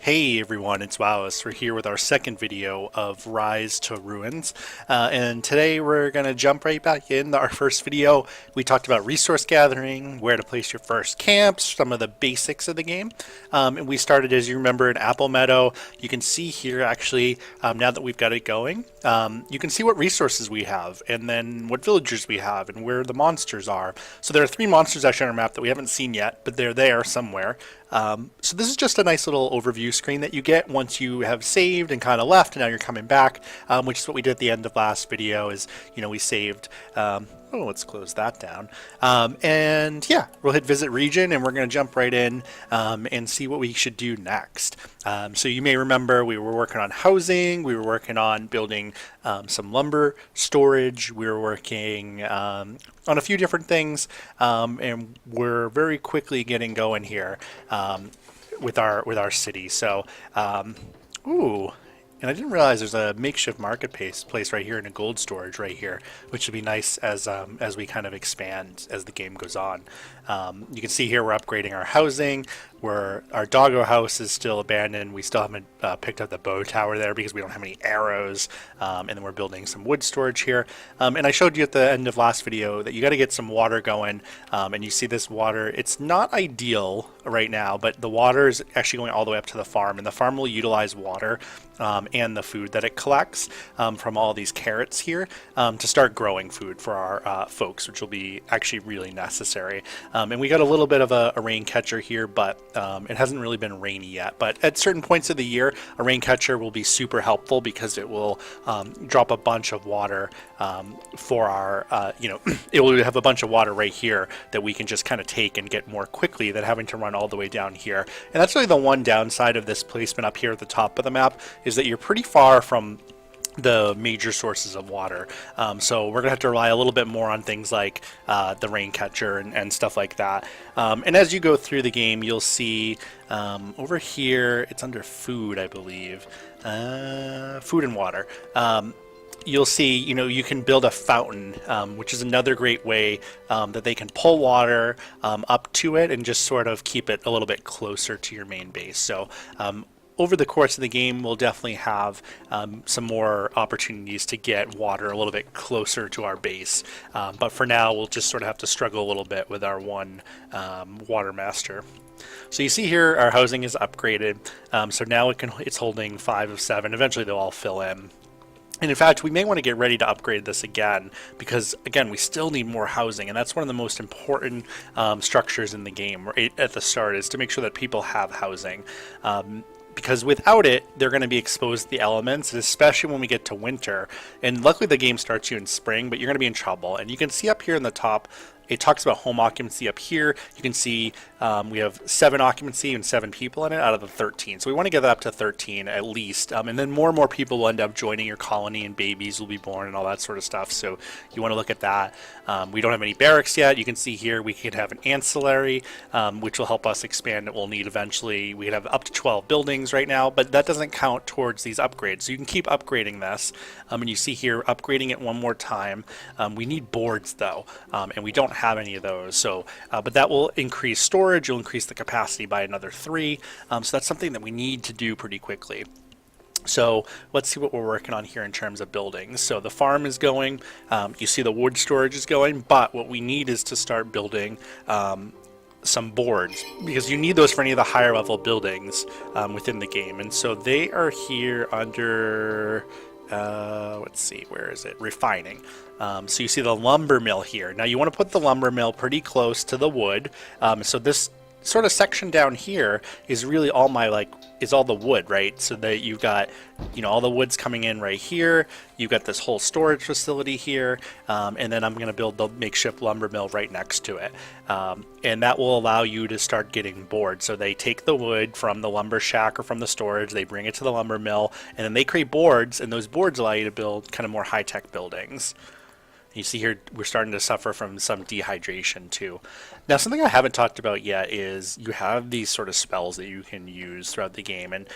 Hey everyone, it's Wowous. We're here with our second video of Rise to Ruins. And today we're going to jump right back into our first video. We talked about resource gathering, where to place your first camps, some of the basics of the game. And we started, as you remember, in Apple Meadow. You can see here actually, now that we've got it going, you can see what resources we have and then what villagers we have and where the monsters are. So there are 3 monsters actually on our map that we haven't seen yet, but they're there somewhere. So this is just a nice little overview screen that you get once you have saved and kind of left, and now you're coming back, which is what we did at the end of last video. Is we saved. Oh, let's close that down. And yeah, we'll hit visit region, and we're going to jump right in and see what we should do next. So you may remember we were working on housing, we were working on building some lumber storage, we were working on a few different things, and we're very quickly getting going here with our city. So, ooh. And I didn't realize there's a makeshift marketplace right here and a gold storage right here, which would be nice as we kind of expand as the game goes on. You can see here we're upgrading our housing. Our doggo house is still abandoned. We still haven't picked up the bow tower there because we don't have any arrows. And then we're building some wood storage here. And I showed you at the end of last video that you got to get some water going. And you see this water. It's not ideal right now, but the water is actually going all the way up to the farm, and the farm will utilize water and the food that it collects from all these carrots here to start growing food for our folks, which will be actually really necessary. And we got a little bit of a rain catcher here, but it hasn't really been rainy yet. But at certain points of the year, a rain catcher will be super helpful because it will drop a bunch of water for our, it will have a bunch of water right here that we can just kind of take and get more quickly than having to run all the way down here. And that's really the one downside of this placement up here at the top of the map, is that you're pretty far from the major sources of water. So we're gonna have to rely a little bit more on things like the rain catcher and stuff like that. And as you go through the game, you'll see over here, it's under food, I believe, food and water. You'll see, you can build a fountain, which is another great way that they can pull water up to it and just sort of keep it a little bit closer to your main base. So over the course of the game, we'll definitely have some more opportunities to get water a little bit closer to our base. But for now, we'll just sort of have to struggle a little bit with our one water master. So you see here, our housing is upgraded. So now it's holding 5 of 7. Eventually, they'll all fill in. And in fact, we may want to get ready to upgrade this again because, again, we still need more housing. And that's one of the most important structures in the game right at the start, is to make sure that people have housing. Because without it, they're going to be exposed to the elements, especially when we get to winter. And luckily the game starts you in spring, but you're going to be in trouble. And you can see up here in the top, it talks about home occupancy up here. You can see we have 7 occupancy and 7 people in it out of the 13. So we want to get that up to 13 at least. And then more and more people will end up joining your colony, and babies will be born and all that sort of stuff. So you want to look at that. We don't have any barracks yet. You can see here we could have an ancillary, which will help us expand. It will need eventually. We could have up to 12 buildings right now, but that doesn't count towards these upgrades. So you can keep upgrading this. And you see here, upgrading it one more time. We need boards though, and we don't have any of those. So, but that will increase storage. You'll increase the capacity by another 3. So that's something that we need to do pretty quickly. So let's see what we're working on here in terms of buildings. So the farm is going, you see the wood storage is going, but what we need is to start building some boards, because you need those for any of the higher level buildings within the game. And so they are here under, let's see, where is it? Refining. So you see the lumber mill here. Now you want to put the lumber mill pretty close to the wood. So this sort of section down here is really all all the wood, right? So that you've got, all the wood's coming in right here. You've got this whole storage facility here. And then I'm going to build the makeshift lumber mill right next to it. And that will allow you to start getting boards. So they take the wood from the lumber shack or from the storage, they bring it to the lumber mill, and then they create boards, and those boards allow you to build kind of more high-tech buildings. You see here, we're starting to suffer from some dehydration too. Now, something I haven't talked about yet is you have these sort of spells that you can use throughout the game. And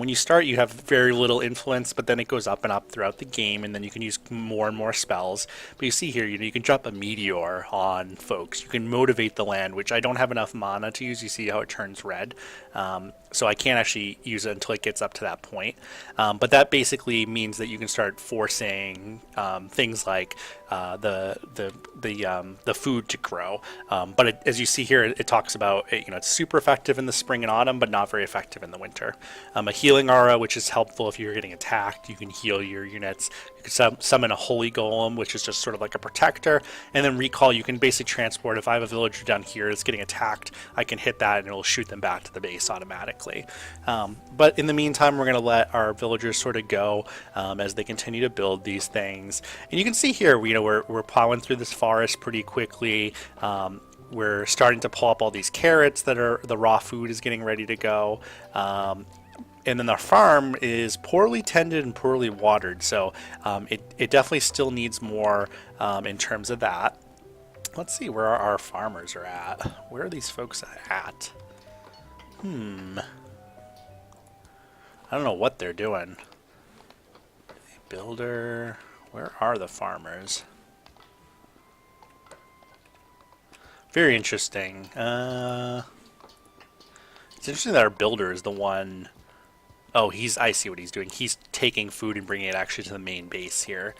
when you start, you have very little influence, but then it goes up and up throughout the game, and then you can use more and more spells. But you see here, you can drop a meteor on folks. You can motivate the land, which I don't have enough mana to use. You see how it turns red. so I can't actually use it until it gets up to that point. But that basically means that you can start forcing things like the food to grow. But as you see here, it talks about it's super effective in the spring and autumn, but not very effective in the winter. A healing aura, which is helpful if you're getting attacked. You can heal your units. You can summon a holy golem, which is just sort of like a protector, and then recall. You can basically transport. If I have a villager down here that's getting attacked, I can hit that and it'll shoot them back to the base automatically. But in the meantime, we're going to let our villagers sort of go as they continue to build these things. And you can see here, we're plowing through this forest pretty quickly. We're starting to pull up all these carrots that are the raw food is getting ready to go. And then our farm is poorly tended and poorly watered, so it definitely still needs more in terms of that. Let's see where our farmers are at. Where are these folks at? I don't know what they're doing. Builder. Where are the farmers? Very interesting. It's interesting that our builder is the one... Oh, I see what he's doing. He's taking food and bringing it actually to the main base here.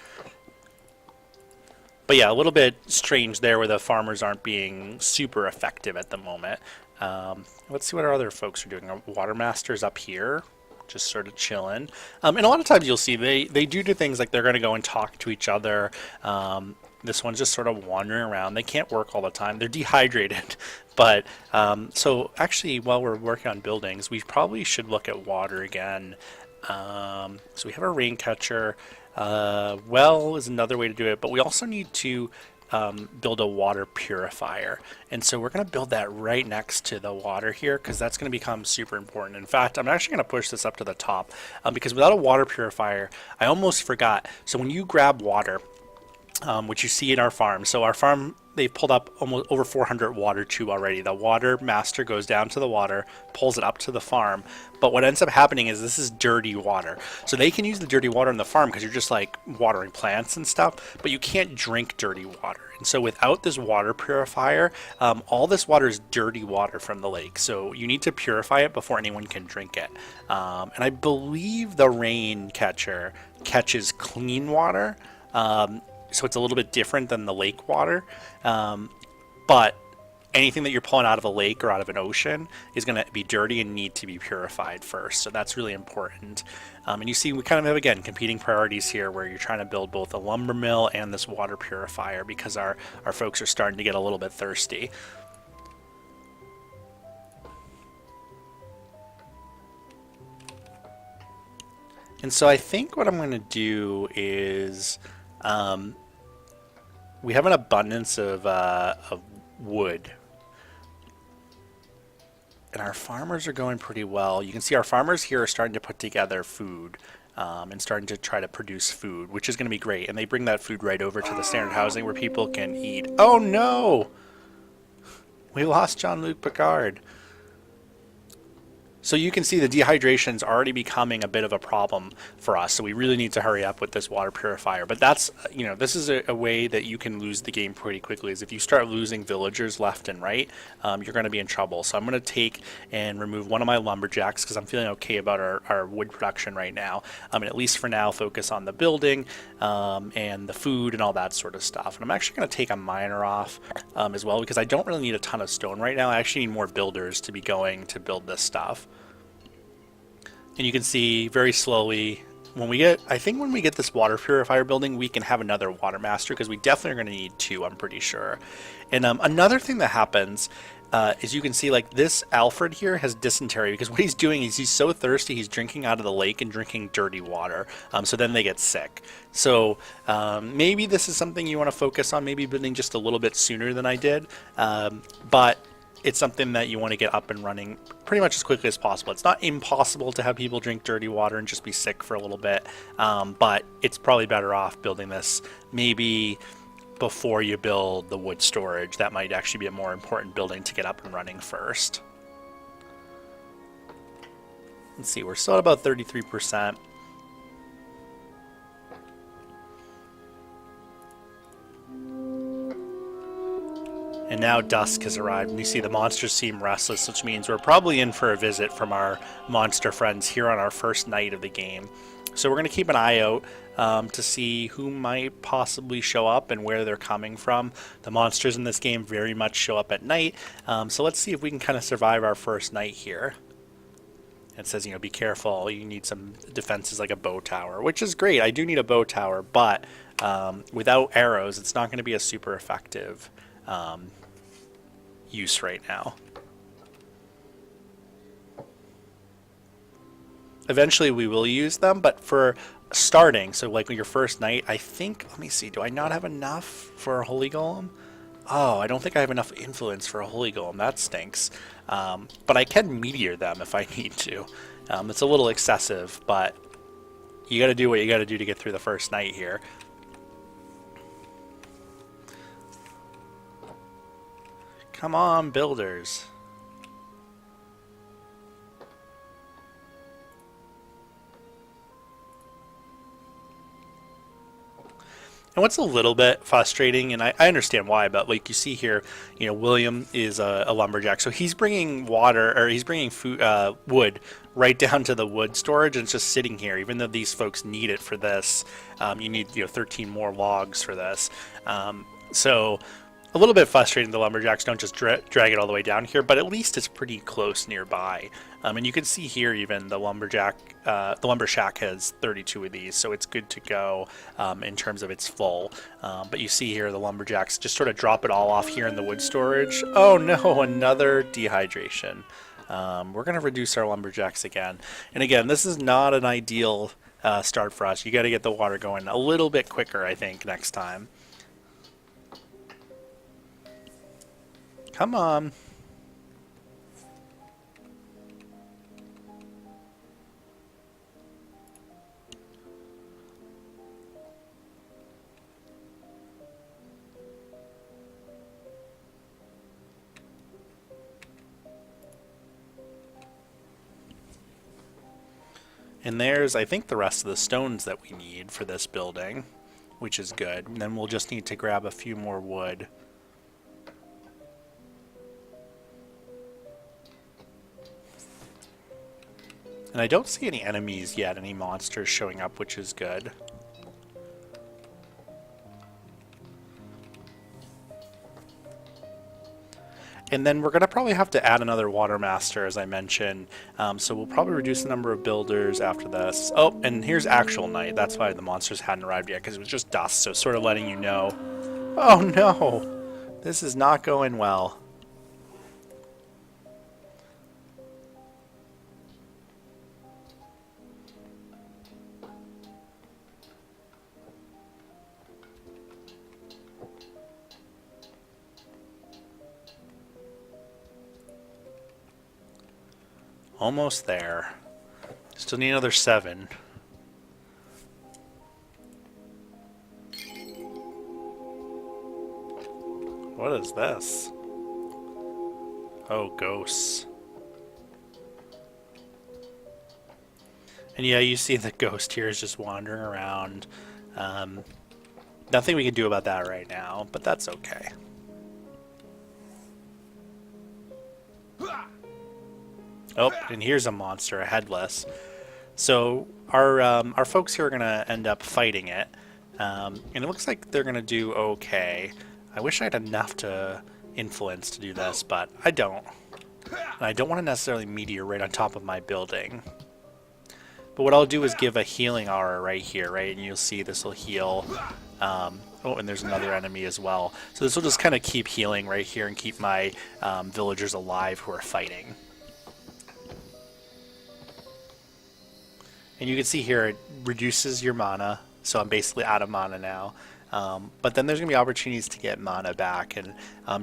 But yeah, a little bit strange there where the farmers aren't being super effective at the moment. Let's see what our other folks are doing. Our water master's up here, just sort of chilling. And a lot of times you'll see they do things like they're going to go and talk to each other. This one's just sort of wandering around. They can't work all the time. They're dehydrated. But so actually, while we're working on buildings, we probably should look at water again. So we have a rain catcher. Well is another way to do it, but we also need to build a water purifier. And so we're going to build that right next to the water here because that's going to become super important. In fact, I'm actually going to push this up to the top because without a water purifier, I almost forgot. So when you grab water, which you see in our farm. So our farm, they've pulled up almost over 400 water tube already. The water master goes down to the water, pulls it up to the farm. But what ends up happening is this is dirty water. So they can use the dirty water in the farm because you're just like watering plants and stuff, but you can't drink dirty water. And so without this water purifier, all this water is dirty water from the lake. So you need to purify it before anyone can drink it. And I believe the rain catcher catches clean water. So it's a little bit different than the lake water, but anything that you're pulling out of a lake or out of an ocean is going to be dirty and need to be purified first. So that's really important. And you see we kind of have, again, competing priorities here where you're trying to build both a lumber mill and this water purifier because our folks are starting to get a little bit thirsty. And so I think what I'm going to do is... we have an abundance of wood, and our farmers are going pretty well. You can see our farmers here are starting to put together food and starting to try to produce food, which is going to be great. And they bring that food right over to the standard housing where people can eat. Oh no! We lost Jean-Luc Picard. So you can see the dehydration is already becoming a bit of a problem for us. So we really need to hurry up with this water purifier. But that's, this is a way that you can lose the game pretty quickly is if you start losing villagers left and right, you're going to be in trouble. So I'm going to take and remove one of my lumberjacks because I'm feeling okay about our wood production right now. And at least for now, focus on the building and the food and all that sort of stuff. And I'm actually going to take a miner off as well because I don't really need a ton of stone right now. I actually need more builders to be going to build this stuff. And you can see very slowly when we get this water purifier building, we can have another water master because we definitely are going to need two, I'm pretty sure. And another thing that happens is you can see like this Alfred here has dysentery because what he's doing is he's so thirsty he's drinking out of the lake and drinking dirty water. So then they get sick. So maybe this is something you want to focus on, maybe building just a little bit sooner than I did. But it's something that you want to get up and running pretty much as quickly as possible. It's not impossible to have people drink dirty water and just be sick for a little bit, but it's probably better off building this maybe before you build the wood storage. That might actually be a more important building to get up and running first. Let's see, we're still at about 33%. And now dusk has arrived, and you see the monsters seem restless, which means we're probably in for a visit from our monster friends here on our first night of the game. So we're going to keep an eye out to see who might possibly show up and where they're coming from. The monsters in this game very much show up at night, so let's see if we can kind of survive our first night here. It says, be careful, you need some defenses like a bow tower, which is great. I do need a bow tower, but without arrows, it's not going to be a super effective use right now. Eventually we will use them, but for starting, so like your first night, I think, let me see, do I not have enough for a Holy Golem? Oh, I don't think I have enough influence for a Holy Golem. That stinks. But I can meteor them if I need to. It's a little excessive, but you got to do what you got to do to get through the first night here. Come on, builders. And what's a little bit frustrating, and I understand why, but like you see here, William is a lumberjack, so he's bringing water, or he's bringing food, wood right down to the wood storage, and it's just sitting here. Even though these folks need it for this, you need 13 more logs for this. So a little bit frustrating the lumberjacks don't just drag it all the way down here, but at least it's pretty close nearby. And you can see here even the lumber shack has 32 of these, so it's good to go in terms of its full. But you see here the lumberjacks just sort of drop it all off here in the wood storage. Oh no, another dehydration. We're going to reduce our lumberjacks again. And again, this is not an ideal start for us. You got to get the water going a little bit quicker, I think, next time. Come on. And there's, I think, the rest of the stones that we need for this building, which is good. And then we'll just need to grab a few more wood. And I don't see any enemies yet, any monsters showing up, which is good. And then we're going to probably have to add another water master, as I mentioned. So we'll probably reduce the number of builders after this. Oh, and here's actual night. That's why the monsters hadn't arrived yet, because it was just dusk. So sort of letting you know. Oh no! This is not going well. Almost there. Still need another 7. What is this? Oh, ghosts. And yeah, you see the ghost here is just wandering around. Nothing we can do about that right now, but that's okay. Oh, and here's a monster, a headless. So our folks here are gonna end up fighting it, and it looks like they're gonna do okay. I wish I had enough to influence to do this, but I don't. And I don't want to necessarily meteor right on top of my building. But what I'll do is give a healing aura right here, right? And you'll see this will heal. Oh, and there's another enemy as well. So this will just kind of keep healing right here and keep my villagers alive who are fighting. And you can see here it reduces your mana, so I'm basically out of mana now. But then there's going to be opportunities to get mana back, and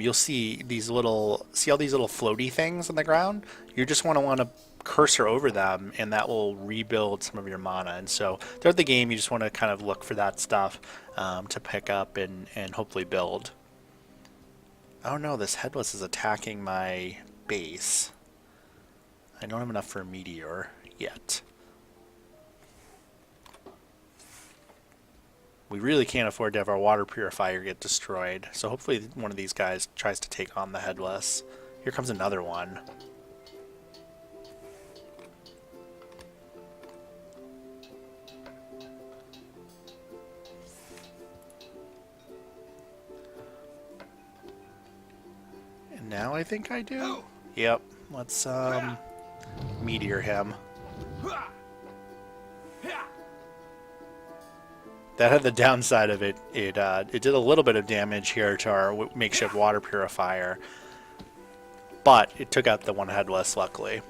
you'll see these all these little floaty things on the ground? You just want to cursor over them, and that will rebuild some of your mana. And so throughout the game, you just want to kind of look for that stuff to pick up and hopefully build. Oh no, this headless is attacking my base. I don't have enough for a meteor yet. We really can't afford to have our water purifier get destroyed. So hopefully one of these guys tries to take on the headless. Here comes another one. And now I think I do. Yep. Let's meteor him. That had the downside of it. It did a little bit of damage here to our makeshift water purifier, but it took out the one headless, luckily.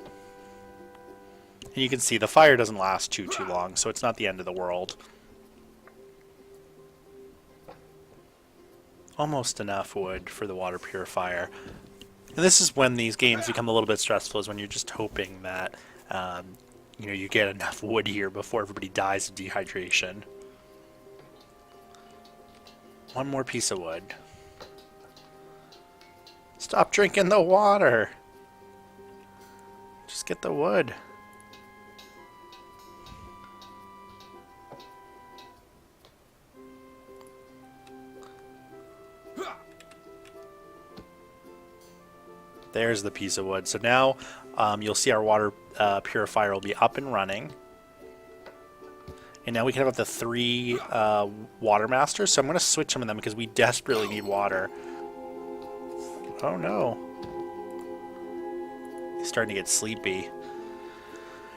And you can see the fire doesn't last too long, so it's not the end of the world. Almost enough wood for the water purifier. And this is when these games become a little bit stressful, is when you're just hoping that you know, you get enough wood here before everybody dies of dehydration. One more piece of wood. Stop drinking the water. Just get the wood. There's the piece of wood. So now you'll see our water purifier will be up and running. And now we can have up to 3 water masters. So I'm going to switch some of them because we desperately need water. Oh no. He's starting to get sleepy.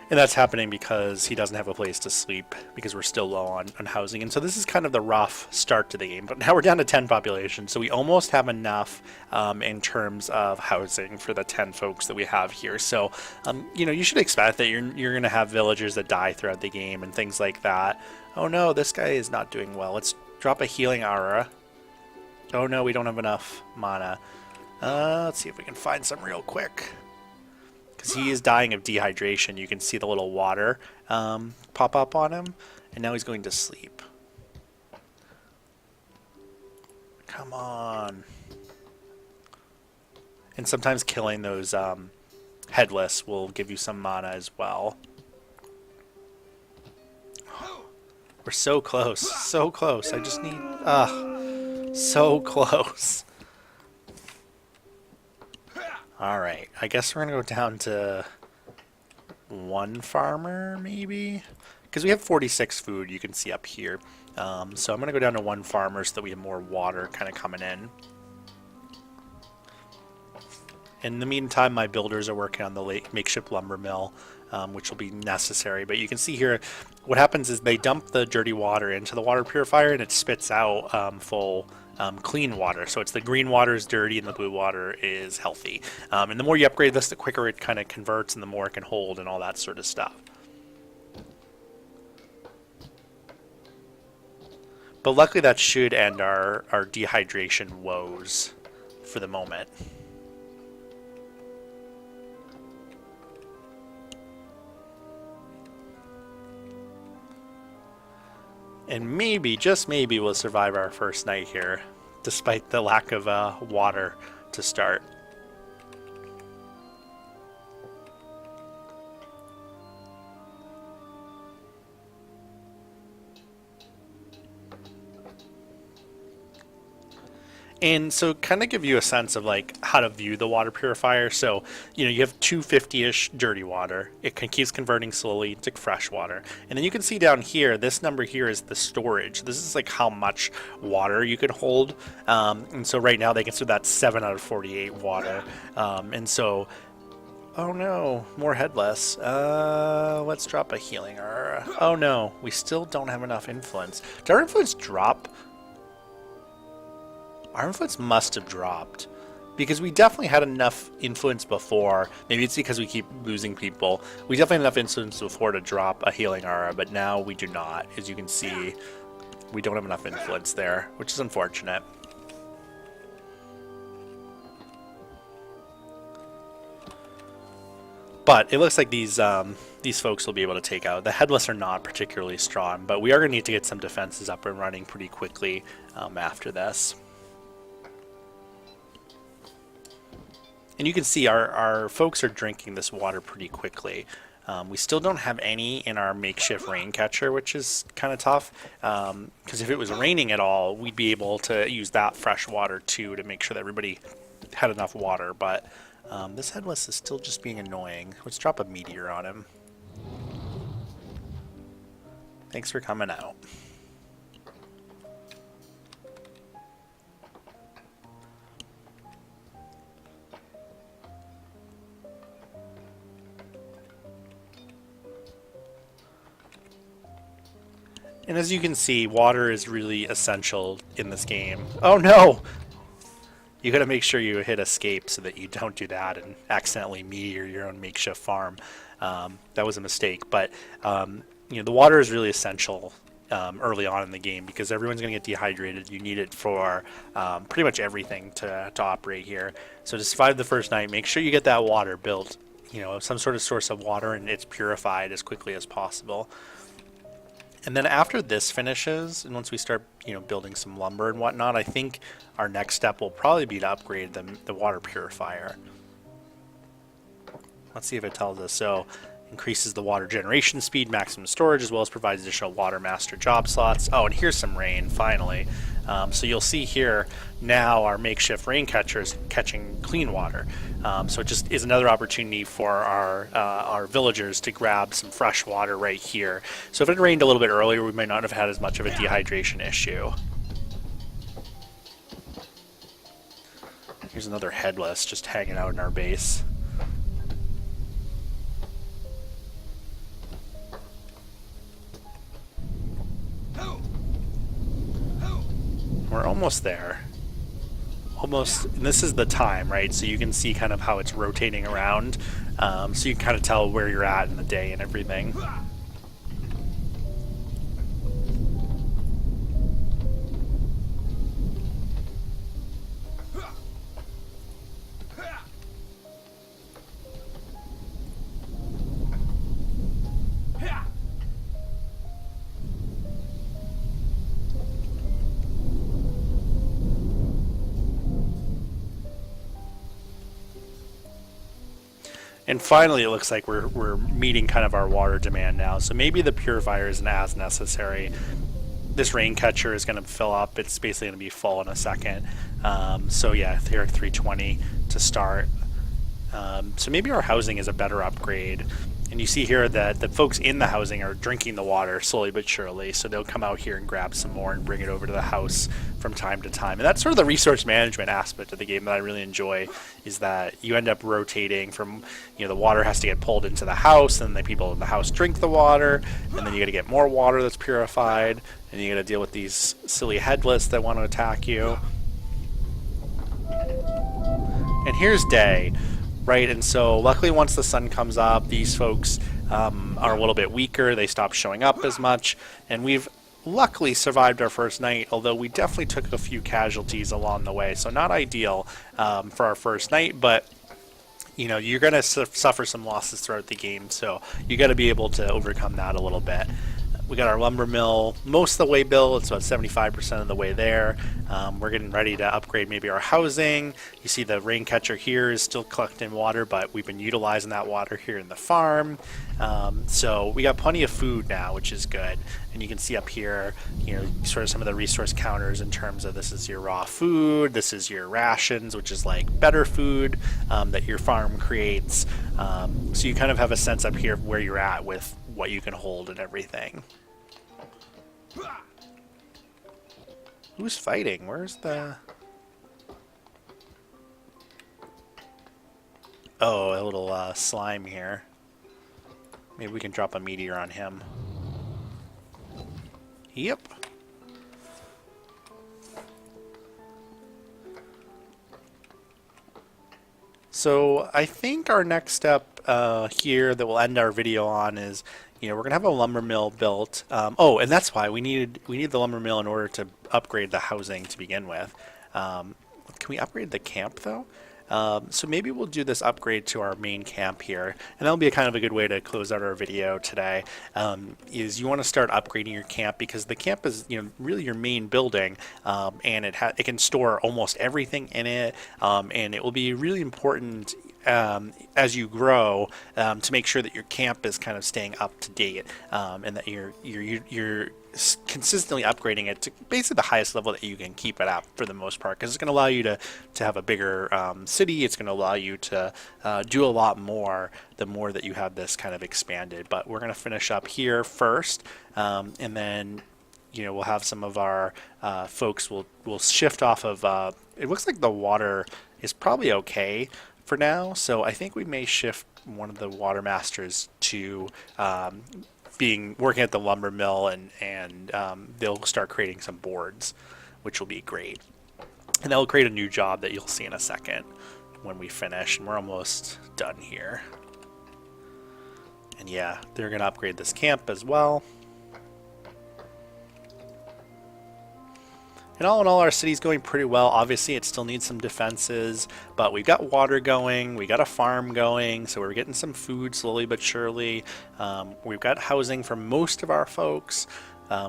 And that's happening because he doesn't have a place to sleep because we're still low on housing. And so this is kind of the rough start to the game. But now we're down to 10 population. So we almost have enough in terms of housing for the 10 folks that we have here. So, you know, you should expect that you're going to have villagers that die throughout the game and things like that. Oh no, this guy is not doing well. Let's drop a healing aura. Oh no, we don't have enough mana. Let's see if we can find some real quick. Because he is dying of dehydration. You can see the little water pop up on him. And now he's going to sleep. Come on. And sometimes killing those headless will give you some mana as well. We're so close. So close. I just need... so close. Alright, I guess we're going to go down to 1 farmer, maybe? Because we have 46 food, you can see up here. So I'm going to go down to 1 farmer so that we have more water kind of coming in. In the meantime, my builders are working on the makeshift lumber mill, which will be necessary. But you can see here, what happens is they dump the dirty water into the water purifier and it spits out full clean water. So it's the green water is dirty and the blue water is healthy. And the more you upgrade this, the quicker it kind of converts and the more it can hold and all that sort of stuff. But luckily that should end our dehydration woes for the moment. And maybe, just maybe, we'll survive our first night here, despite the lack of water to start. And so kind of give you a sense of like how to view the water purifier. So, you know, you have 250-ish dirty water. It keeps converting slowly to fresh water. And then you can see down here, this number here is the storage. This is like how much water you can hold. And so right now they consider that 7 out of 48 water. And so, oh no, more headless. Let's drop a healing. Oh no, we still don't have enough influence. Did our influence drop? Our influence must have dropped because we definitely had enough influence before. Maybe it's because we keep losing people. We definitely had enough influence before to drop a healing aura, but now we do not. As you can see, we don't have enough influence there, which is unfortunate. But it looks like these folks will be able to take out. The headless are not particularly strong, but we are going to need to get some defenses up and running pretty quickly after this. And you can see our folks are drinking this water pretty quickly. We still don't have any in our makeshift rain catcher, which is kind of tough, because if it was raining at all, we'd be able to use that fresh water too to make sure that everybody had enough water. But this headless is still just being annoying. Let's drop a meteor on him. Thanks for coming out. And as you can see, water is really essential in this game. Oh no! You gotta make sure you hit escape so that you don't do that and accidentally meteor your own makeshift farm. That was a mistake, but you know, the water is really essential early on in the game because everyone's gonna get dehydrated. You need it for pretty much everything to operate here. So to survive the first night, make sure you get that water built, you know, some sort of source of water, and it's purified as quickly as possible. And then after this finishes, and once we start, you know, building some lumber and whatnot, I think our next step will probably be to upgrade the water purifier. Let's see if it tells us. So, increases the water generation speed, maximum storage, as well as provides additional water master job slots. Oh, and here's some rain, finally. So you'll see here now our makeshift rain catcher is catching clean water. So it just is another opportunity for our villagers to grab some fresh water right here. So if it rained a little bit earlier, we might not have had as much of a dehydration issue. Here's another headless just hanging out in our base. We're almost there. Almost, and this is the time, right? So you can see kind of how it's rotating around. So you can kind of tell where you're at in the day and everything. And finally, it looks like we're meeting kind of our water demand now. So maybe the purifier isn't as necessary. This rain catcher is going to fill up. It's basically going to be full in a second. So yeah, here at 320 to start. So maybe our housing is a better upgrade. And you see here that the folks in the housing are drinking the water slowly but surely. So they'll come out here and grab some more and bring it over to the house from time to time. And that's sort of the resource management aspect of the game that I really enjoy, is that you end up rotating from, you know, the water has to get pulled into the house, and the people in the house drink the water, and then you got to get more water that's purified, and you got to deal with these silly headless that want to attack you. And here's day. Right, and so luckily once the sun comes up, these folks are a little bit weaker. They stop showing up as much, and we've luckily survived our first night, although we definitely took a few casualties along the way. So not ideal for our first night, but you know, you're going to suffer some losses throughout the game, so you got to be able to overcome that a little bit. We got our lumber mill most of the way built. It's about 75% of the way there. We're getting ready to upgrade maybe our housing. You see the rain catcher here is still collecting water, but we've been utilizing that water here in the farm. So we got plenty of food now, which is good. And you can see up here, you know, sort of some of the resource counters in terms of this is your raw food, this is your rations, which is like better food that your farm creates. So you kind of have a sense up here of where you're at with what you can hold and everything. Who's fighting? Where's the... Oh, a little slime here. Maybe we can drop a meteor on him. Yep. So I think our next step here that we'll end our video on is, you know, we're gonna have a lumber mill built. Oh, and that's why we need the lumber mill in order to upgrade the housing to begin with. Can we upgrade the camp though? So maybe we'll do this upgrade to our main camp here, and that'll be a kind of a good way to close out our video today. Is you want to start upgrading your camp, because the camp is, you know, really your main building, and it can store almost everything in it, and it will be really important as you grow, to make sure that your camp is kind of staying up to date, and that you're consistently upgrading it to basically the highest level that you can keep it at for the most part, because it's going to allow you to have a bigger city. It's going to allow you to do a lot more the more that you have this kind of expanded. But we're going to finish up here first, and then we'll have some of our folks will shift off of it looks like the water is probably okay for now, so I think we may shift one of the water masters to working at the lumber mill, and they'll start creating some boards, which will be great. And they'll create a new job that you'll see in a second when we finish, and we're almost done here. And yeah, they're going to upgrade this camp as well. And all in all, our city's going pretty well. Obviously, it still needs some defenses, but we've got water going, we got a farm going, so we're getting some food slowly but surely. We've got housing for most of our folks.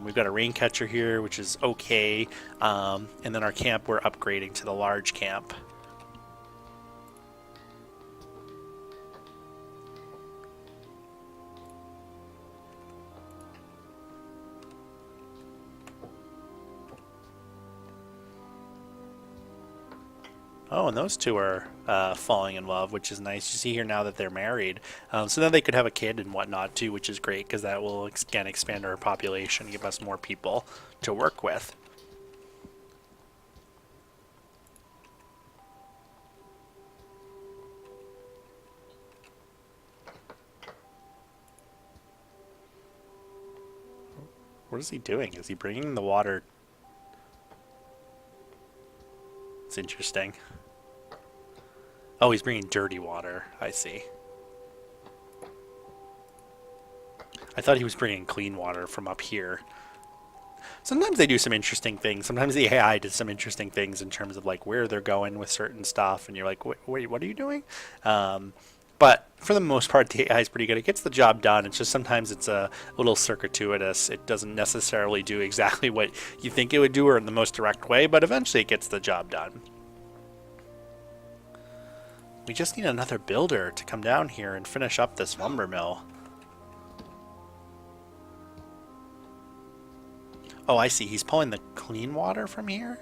We've got a rain catcher here, which is okay. And then our camp, we're upgrading to the large camp. Oh, and those two are falling in love, which is nice. You see here now that they're married. So then they could have a kid and whatnot too, which is great, because that will, again, expand our population, give us more people to work with. What is he doing? Is he bringing the water? It's interesting. Oh, he's bringing dirty water. I see. I thought he was bringing clean water from up here. Sometimes they do some interesting things. Sometimes the AI does some interesting things in terms of like where they're going with certain stuff, and you're like, wait, what are you doing? But for the most part, the AI is pretty good. It gets the job done. It's just sometimes it's a little circuitous. It doesn't necessarily do exactly what you think it would do or in the most direct way, but eventually it gets the job done. We just need another builder to come down here and finish up this lumber mill. Oh, I see. He's pulling the clean water from here?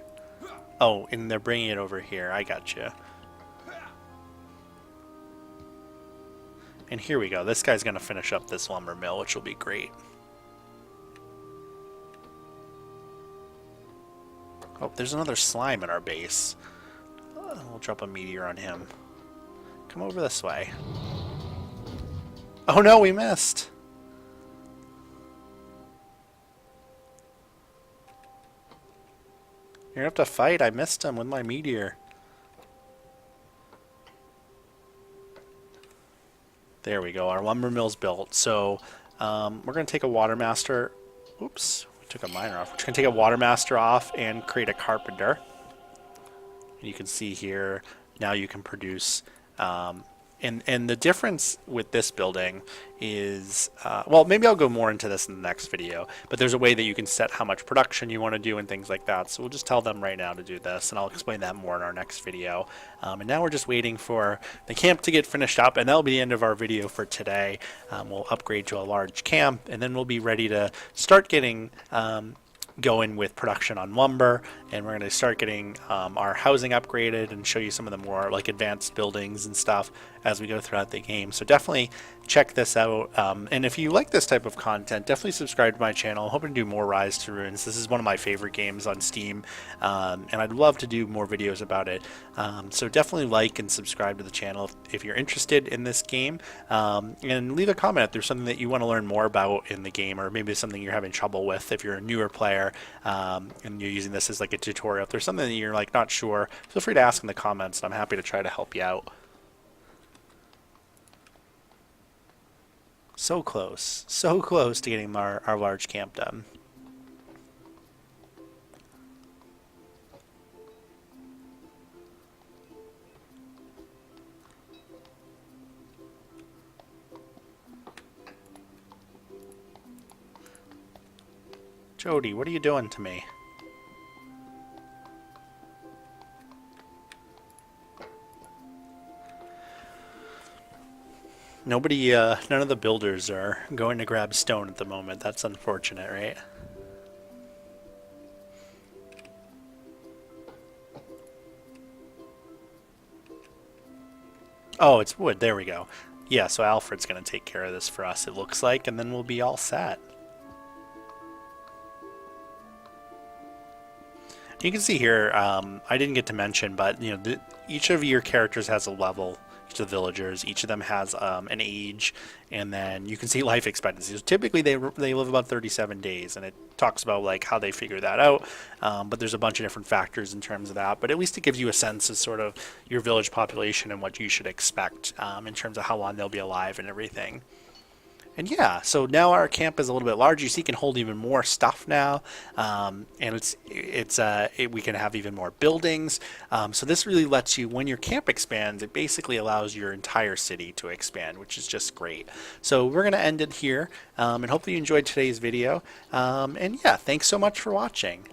Oh, and they're bringing it over here. I gotcha. And here we go. This guy's going to finish up this lumber mill, which will be great. Oh, there's another slime in our base. We'll drop a meteor on him. Come over this way. Oh no, we missed! You're gonna have to fight. I missed him with my meteor. There we go. Our lumber mill's built. So we're going to take a water master. Oops, we took a miner off. We're going to take a water master off and create a carpenter. And you can see here now you can produce. And the difference with this building is, well, maybe I'll go more into this in the next video, but there's a way that you can set how much production you want to do and things like that. So we'll just tell them right now to do this, and I'll explain that more in our next video. And now we're just waiting for the camp to get finished up, and that'll be the end of our video for today. We'll upgrade to a large camp, and then we'll be ready to start getting going with production on lumber, and we're going to start getting our housing upgraded and show you some of the more like advanced buildings and stuff as we go throughout the game. So definitely check this out, and if you like this type of content, definitely subscribe to my channel. I'm hoping to do more Rise to Ruins. This is one of my favorite games on Steam, and I'd love to do more videos about it. So definitely like and subscribe to the channel if you're interested in this game, and leave a comment if there's something that you want to learn more about in the game, or maybe something you're having trouble with if you're a newer player and you're using this as like a tutorial. If there's something that you're like not sure, feel free to ask in the comments, and I'm happy to try to help you out. So close to getting our large camp done. Jody, what are you doing to me? Nobody, none of the builders are going to grab stone at the moment. That's unfortunate, right? Oh, it's wood. There we go. Yeah, so Alfred's going to take care of this for us, it looks like, and then we'll be all set. You can see here, I didn't get to mention, but each of your characters has a level. Each of the villagers, each of them has an age, and then you can see life expectancy. So typically, they live about 37 days, and it talks about like how they figure that out. But there's a bunch of different factors in terms of that. But at least it gives you a sense of sort of your village population and what you should expect in terms of how long they'll be alive and everything. And yeah, so now our camp is a little bit larger, so you can hold even more stuff now, and we can have even more buildings. So this really lets you, when your camp expands, it basically allows your entire city to expand, which is just great. So we're gonna end it here, and hopefully you enjoyed today's video. And yeah, thanks so much for watching.